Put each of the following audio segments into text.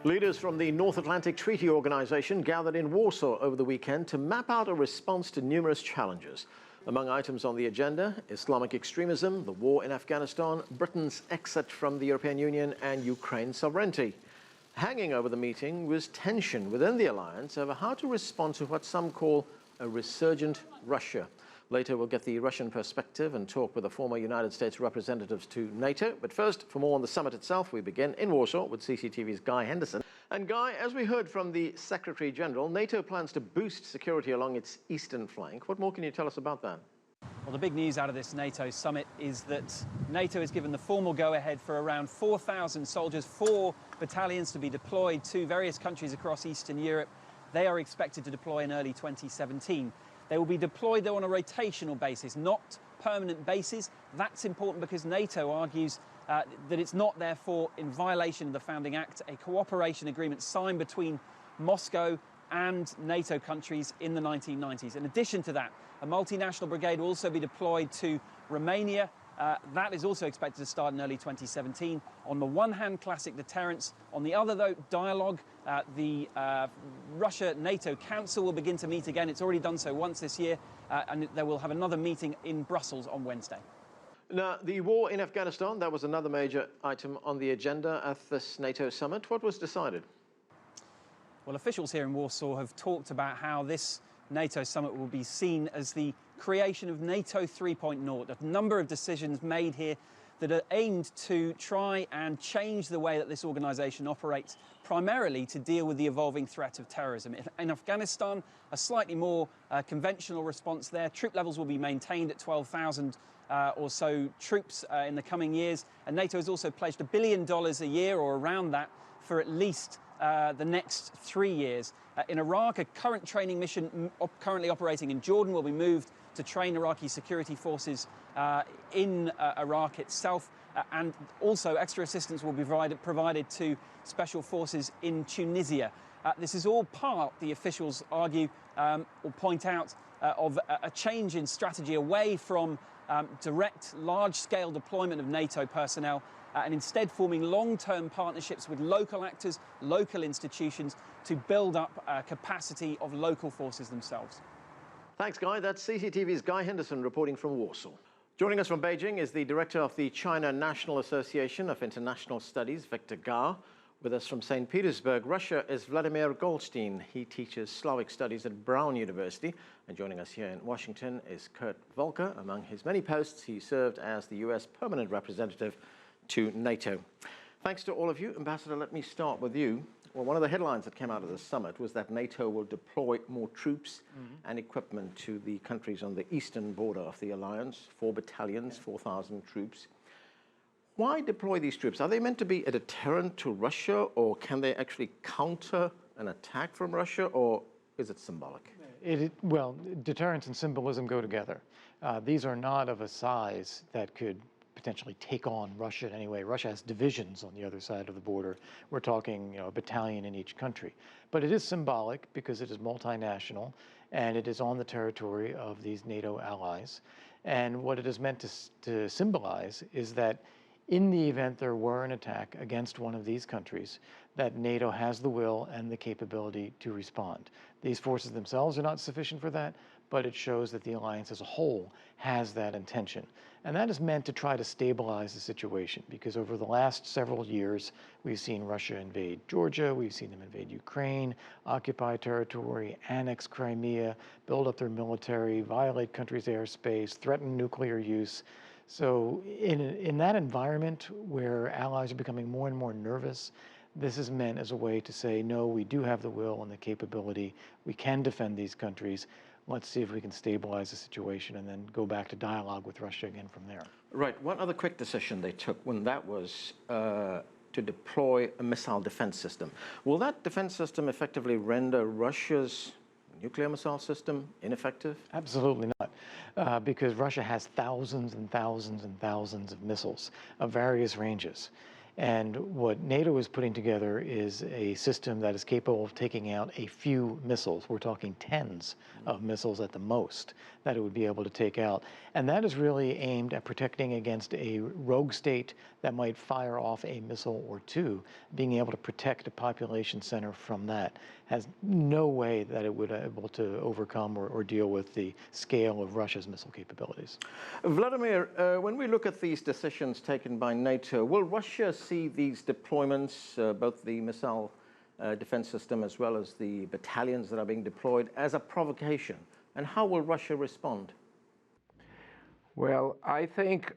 Leaders from the North Atlantic Treaty Organization gathered in Warsaw over the weekend to map out a response to numerous challenges. Among items on the agenda, Islamic extremism, the war in Afghanistan, Britain's exit from the European Union, and Ukraine's sovereignty. Hanging over the meeting was tension within the alliance over how to respond to what some call a resurgent Russia. Later, we'll get the Russian perspective and talk with the former United States representatives to NATO. But first, for more on the summit itself, we begin in Warsaw with CCTV's Guy Henderson. And Guy, as we heard from the Secretary General, NATO plans to boost security along its eastern flank. What more can you tell us about that? Well, the big news out of this NATO summit is that NATO has given the formal go-ahead for around 4,000 soldiers, 4 battalions to be deployed to various countries across Eastern Europe. They are expected to deploy in early 2017. They will be deployed, though, on a rotational basis, not permanent bases. That's important because NATO argues that it's not, therefore, in violation of the Founding Act, a cooperation agreement signed between Moscow and NATO countries in the 1990s. In addition to that, a multinational brigade will also be deployed to Romania. That is also expected to start in early 2017. On the one hand, classic deterrence. On the other, though, dialogue. The Russia-NATO Council will begin to meet again. It's already done so once this year, and they will have another meeting in Brussels on Wednesday. Now, the war in Afghanistan, that was another major item on the agenda at this NATO summit. What was decided? Well, officials here in Warsaw have talked about how this NATO summit will be seen as the creation of NATO 3.0. A number of decisions made here that are aimed to try and change the way that this organisation operates, primarily to deal with the evolving threat of terrorism. In Afghanistan, a slightly more conventional response there. Troop levels will be maintained at 12,000 or so troops in the coming years. And NATO has also pledged $1 billion a year or around that for at least the next 3 years. In Iraq, a current training mission currently operating in Jordan will be moved to train Iraqi security forces in Iraq itself, and also extra assistance will be provided to special forces in Tunisia. This is all part, the officials argue, or point out, of a change in strategy away from direct large-scale deployment of NATO personnel and instead forming long-term partnerships with local actors, local institutions to build up capacity of local forces themselves. Thanks, Guy. That's CCTV's Guy Henderson reporting from Warsaw. Joining us from Beijing is the director of the China National Association of International Studies, Victor Ga. With us from St. Petersburg, Russia, is Vladimir Goldstein. He teaches Slavic Studies at Brown University. And joining us here in Washington is Kurt Volker. Among his many posts, he served as the U.S. permanent representative to NATO. Thanks to all of you. Ambassador, let me start with you. Well, one of the headlines that came out of the summit was that NATO will deploy more troops and equipment to the countries on the eastern border of the alliance, 4 battalions, 4,000 troops. Why deploy these troops? Are they meant to be a deterrent to Russia, or can they actually counter an attack from Russia, or is it symbolic? Well, deterrence and symbolism go together. These are not of a size that could potentially take on Russia in any way. Russia has divisions on the other side of the border. We're talking, a battalion in each country. But it is symbolic because it is multinational and it is on the territory of these NATO allies. And what it is meant to symbolize is that in the event there were an attack against one of these countries, that NATO has the will and the capability to respond. These forces themselves are not sufficient for that, but it shows that the alliance as a whole has that intention. And that is meant to try to stabilize the situation, because over the last several years, we've seen Russia invade Georgia, we've seen them invade Ukraine, occupy territory, annex Crimea, build up their military, violate countries' airspace, threaten nuclear use. So in that environment where allies are becoming more and more nervous, this is meant as a way to say, no, we do have the will and the capability, we can defend these countries. Let's see if we can stabilize the situation and then go back to dialogue with Russia again from there. Right. One other quick decision they took when that was to deploy a missile defense system. Will that defense system effectively render Russia's nuclear missile system ineffective? Absolutely not, because Russia has thousands and thousands and thousands of missiles of various ranges. And what NATO is putting together is a system that is capable of taking out a few missiles. We're talking tens of missiles at the most that it would be able to take out. And that is really aimed at protecting against a rogue state that might fire off a missile or two. Being able to protect a population center from that has no way that it would be able to overcome or deal with the scale of Russia's missile capabilities. Vladimir, when we look at these decisions taken by NATO, will Russia see these deployments, both the missile defense system as well as the battalions that are being deployed, as a provocation? And how will Russia respond? Well, I think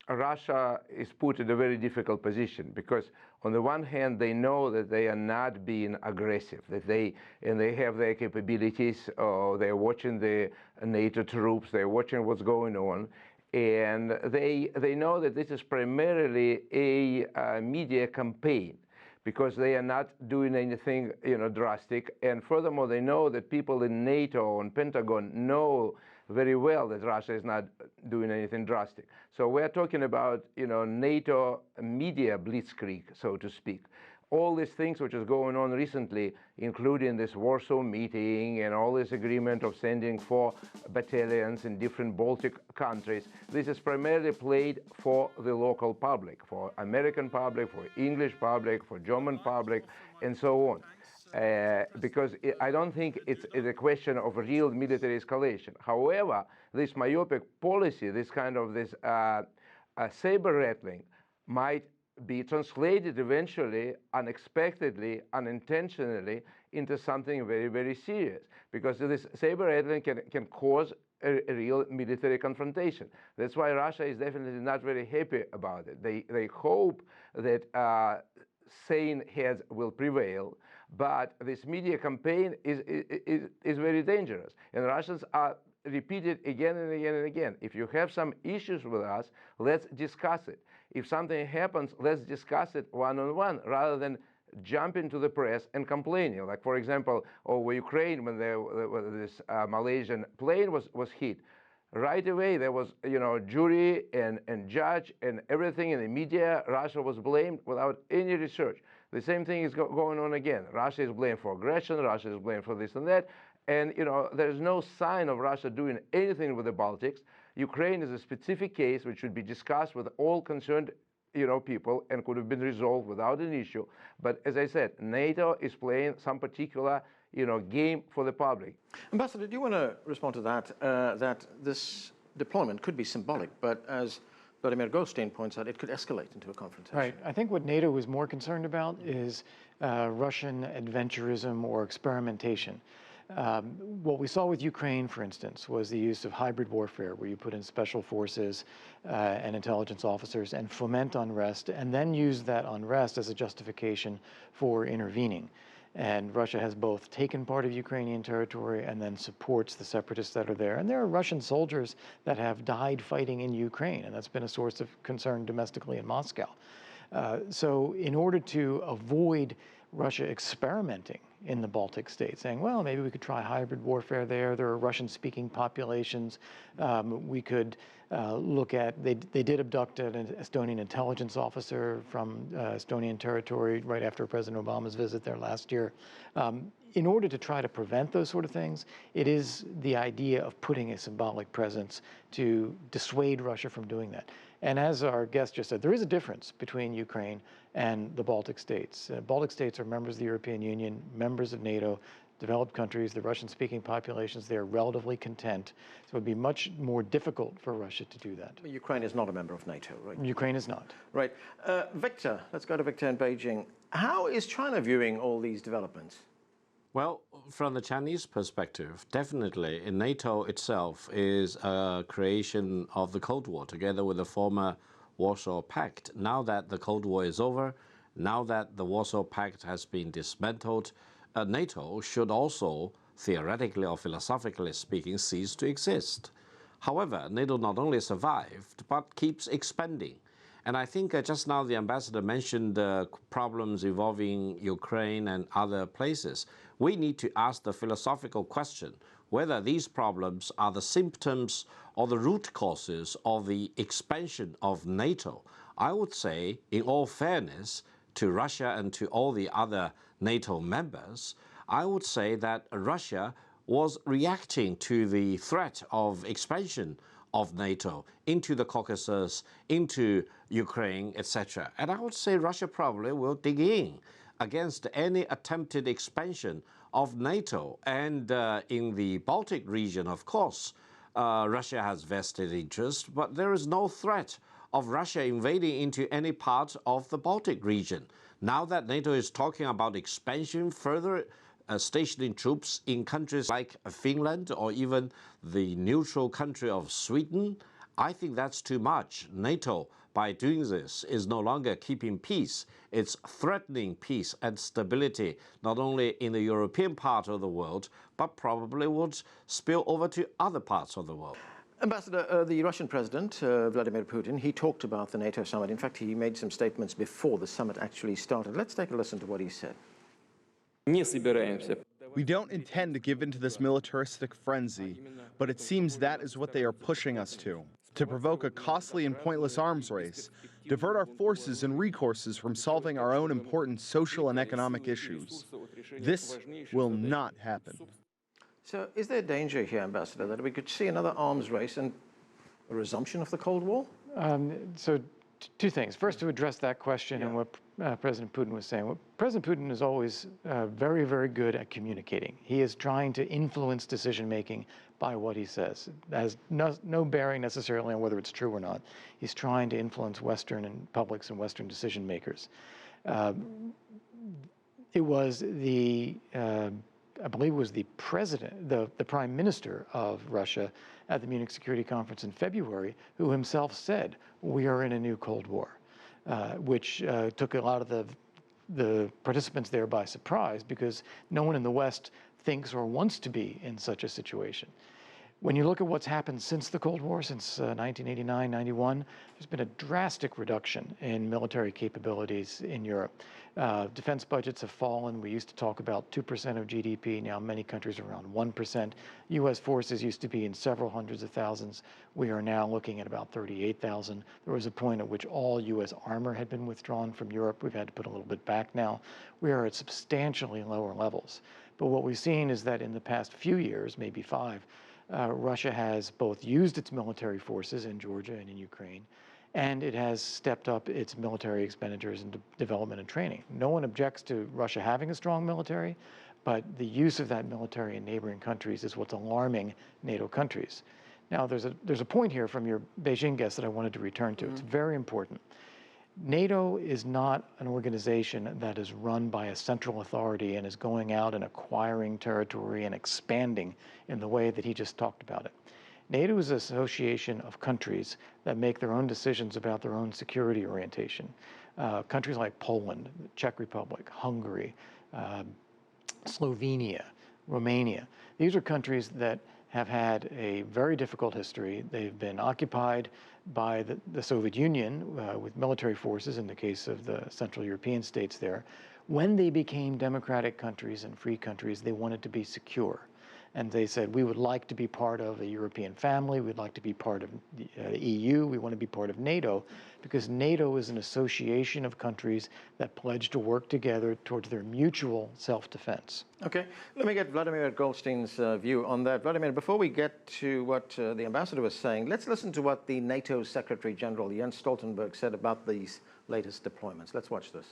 Russia is put in a very difficult position because on the one hand, they know that they are not being aggressive, that they have their capabilities, they're watching the NATO troops, they're watching what's going on, and they know that this is primarily a media campaign because they are not doing anything, drastic. And furthermore, they know that people in NATO and Pentagon know very well that Russia is not doing anything drastic. So we're talking about, NATO media blitzkrieg, so to speak. All these things which is going on recently, including this Warsaw meeting and all this agreement of sending 4 battalions in different Baltic countries, this is primarily played for the local public, for American public, for English public, for German public, and so on. Because I don't think it's a question of real military escalation. However, this myopic policy, this kind of saber rattling, might be translated eventually, unexpectedly, unintentionally, into something very, very serious. Because this saber rattling can cause a real military confrontation. That's why Russia is definitely not very happy about it. They hope that sane heads will prevail. But this media campaign is very dangerous. And Russians are repeated again and again and again. If you have some issues with us, let's discuss it. If something happens, let's discuss it one-on-one rather than jump into the press and complaining. Like, for example, over Ukraine, when this Malaysian plane was hit, right away there was, jury and judge and everything in the media. Russia was blamed without any research. The same thing is going on again. Russia is blamed for aggression. Russia is blamed for this and that. And, there's no sign of Russia doing anything with the Baltics. Ukraine is a specific case which should be discussed with all concerned, people and could have been resolved without an issue. But as I said, NATO is playing some particular, game for the public. Ambassador, do you want to respond to that, that this deployment could be symbolic, but as Vladimir Goldstein points out, it could escalate into a confrontation? Right. I think what NATO is more concerned about is Russian adventurism or experimentation. What we saw with Ukraine, for instance, was the use of hybrid warfare, where you put in special forces and intelligence officers and foment unrest, and then use that unrest as a justification for intervening. And Russia has both taken part of Ukrainian territory and then supports the separatists that are there. And there are Russian soldiers that have died fighting in Ukraine, and that's been a source of concern domestically in Moscow. So in order to avoid Russia experimenting in the Baltic states, saying, well, maybe we could try hybrid warfare there. There are Russian-speaking populations. We could look at, they did abduct an Estonian intelligence officer from Estonian territory right after President Obama's visit there last year. In order to try to prevent those sort of things, it is the idea of putting a symbolic presence to dissuade Russia from doing that. And as our guest just said, there is a difference between Ukraine and the Baltic states. Baltic states are members of the European Union, members of NATO, developed countries. The Russian-speaking populations, they are relatively content. So it would be much more difficult for Russia to do that. Ukraine is not a member of NATO, right? Ukraine is not. Right. Victor, let's go to Victor in Beijing. How is China viewing all these developments? Well, from the Chinese perspective, definitely NATO itself is a creation of the Cold War together with the former Warsaw Pact. Now that the Cold War is over, now that the Warsaw Pact has been dismantled, NATO should also, theoretically or philosophically speaking, cease to exist. However, NATO not only survived, but keeps expanding. And I think just now the ambassador mentioned the problems involving Ukraine and other places. We need to ask the philosophical question whether these problems are the symptoms or the root causes of the expansion of NATO. I would say, in all fairness to Russia and to all the other NATO members, I would say that Russia was reacting to the threat of expansion of NATO into the Caucasus, into Ukraine, etc. And I would say Russia probably will dig in against any attempted expansion of NATO. And in the Baltic region, of course, Russia has vested interest, but there is no threat of Russia invading into any part of the Baltic region. Now that NATO is talking about expansion, further stationing troops in countries like Finland or even the neutral country of Sweden, I think that's too much. NATO, by doing this, is no longer keeping peace. It's threatening peace and stability, not only in the European part of the world, but probably would spill over to other parts of the world. Ambassador, the Russian President, Vladimir Putin, he talked about the NATO summit. In fact, he made some statements before the summit actually started. Let's take a listen to what he said. We don't intend to give into this militaristic frenzy, but it seems that is what they are pushing us to provoke a costly and pointless arms race, divert our forces and recourses from solving our own important social and economic issues. This will not happen. So is there danger here, Ambassador, that we could see another arms race and a resumption of the Cold War? Two things. First, to address that question and what President Putin was saying. President Putin is always very, very good at communicating. He is trying to influence decision-making by what he says. It has no bearing necessarily on whether it's true or not. He's trying to influence Western and publics and Western decision-makers. It was I believe it was the president, the prime minister of Russia at the Munich Security Conference in February, who himself said, we are in a new Cold War, which took a lot of the participants there by surprise, because no one in the West thinks or wants to be in such a situation. When you look at what's happened since the Cold War, since 1989, 91, there's been a drastic reduction in military capabilities in Europe. Defense budgets have fallen. We used to talk about 2% of GDP. Now many countries are around 1%. U.S. forces used to be in several hundreds of thousands. We are now looking at about 38,000. There was a point at which all U.S. armor had been withdrawn from Europe. We've had to put a little bit back now. We are at substantially lower levels. But what we've seen is that in the past few years, maybe 5, Russia has both used its military forces in Georgia and in Ukraine, and it has stepped up its military expenditures in development and training. No one objects to Russia having a strong military, but the use of that military in neighboring countries is what's alarming NATO countries. Now, there's a point here from your Beijing guest that I wanted to return to. It's very important. NATO is not an organization that is run by a central authority and is going out and acquiring territory and expanding in the way that he just talked about it. NATO is an association of countries that make their own decisions about their own security orientation. Countries like Poland, the Czech Republic, Hungary, Slovenia, Romania. These are countries that have had a very difficult history. They've been occupied by the Soviet Union with military forces in the case of the Central European states there. When they became democratic countries and free countries, they wanted to be secure. And they said, we would like to be part of a European family, we'd like to be part of the EU, we want to be part of NATO, because NATO is an association of countries that pledge to work together towards their mutual self-defense. Okay, let me get Vladimir Goldstein's view on that. Vladimir, before we get to what the ambassador was saying, let's listen to what the NATO Secretary General Jens Stoltenberg said about these latest deployments. Let's watch this.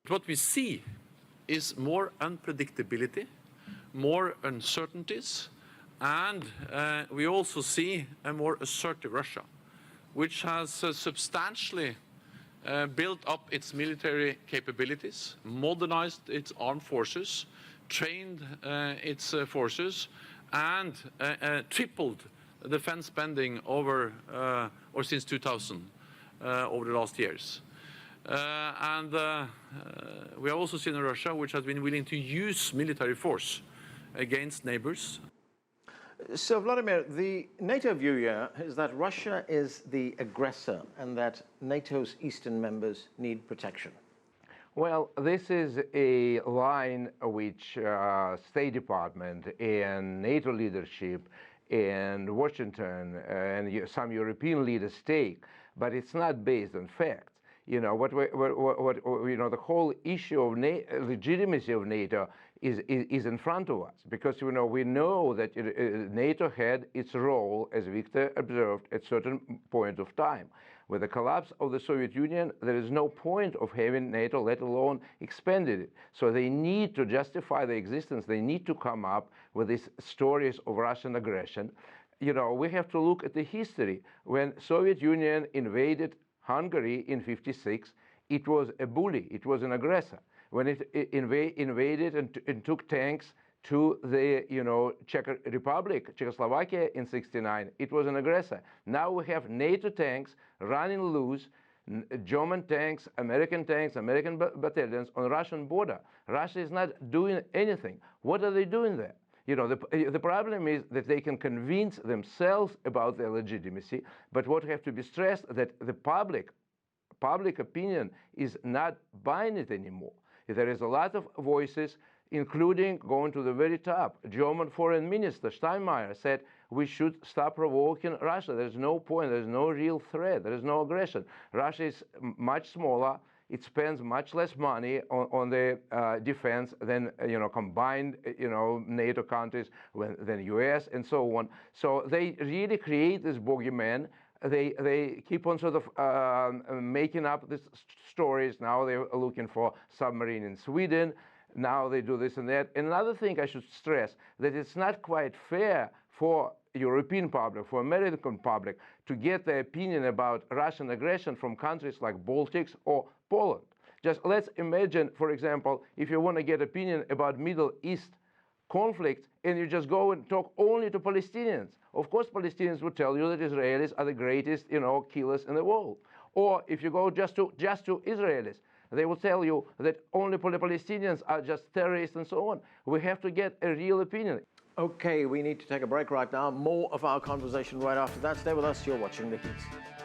What we see is more unpredictability, more uncertainties, and we also see a more assertive Russia, which has substantially built up its military capabilities, modernized its armed forces, trained its forces, and tripled defense spending over or since 2000 over the last years. We have also seen a Russia which has been willing to use military force against neighbors. So, Vladimir, the NATO view here is that Russia is the aggressor and that NATO's eastern members need protection. Well, this is a line which State Department and NATO leadership and Washington and some European leaders take. but it's not based on facts. You know, the whole issue of legitimacy of NATO is in front of us, because, you know, we know that NATO had its role, as Victor observed, at certain point of time. With the collapse of the Soviet Union, there is no point of having NATO, let alone expanded it. So they need to justify their existence. They need to come up with these stories of Russian aggression. You know, we have to look at the history. When Soviet Union invaded Hungary in '56, it was a bully, it was an aggressor. When it invaded and took tanks to the, you know, Czech Republic, Czechoslovakia in '69, it was an aggressor. Now we have NATO tanks running loose, German tanks, American battalions on the Russian border. Russia is not doing anything. What are they doing there? You know, the problem is that they can convince themselves about their legitimacy, but what have to be stressed that the public opinion is not buying it anymore. There is a lot of voices, including going to the very top. German Foreign Minister Steinmeier said we should stop provoking Russia. There's no point, there's no real threat, there is no aggression. Russia is much smaller. It spends much less money on the defense than, you know, combined, you know, NATO countries, than US and so on. So they really create this bogeyman. They keep on sort of making up these stories. Now they're looking for submarine in Sweden. Now they do this and that. And another thing I should stress, that it's not quite fair for European public, for American public, to get their opinion about Russian aggression from countries like Baltics or Poland. Just let's imagine, for example, if you want to get opinion about Middle East conflict and you just go and talk only to Palestinians. Of course, Palestinians would tell you that Israelis are the greatest, you know, killers in the world. Or if you go just to Israelis, they will tell you that only Palestinians are just terrorists and so on. We have to get a real opinion. Okay, we need to take a break right now. More of our conversation right after that. Stay with us. You're watching The Heat.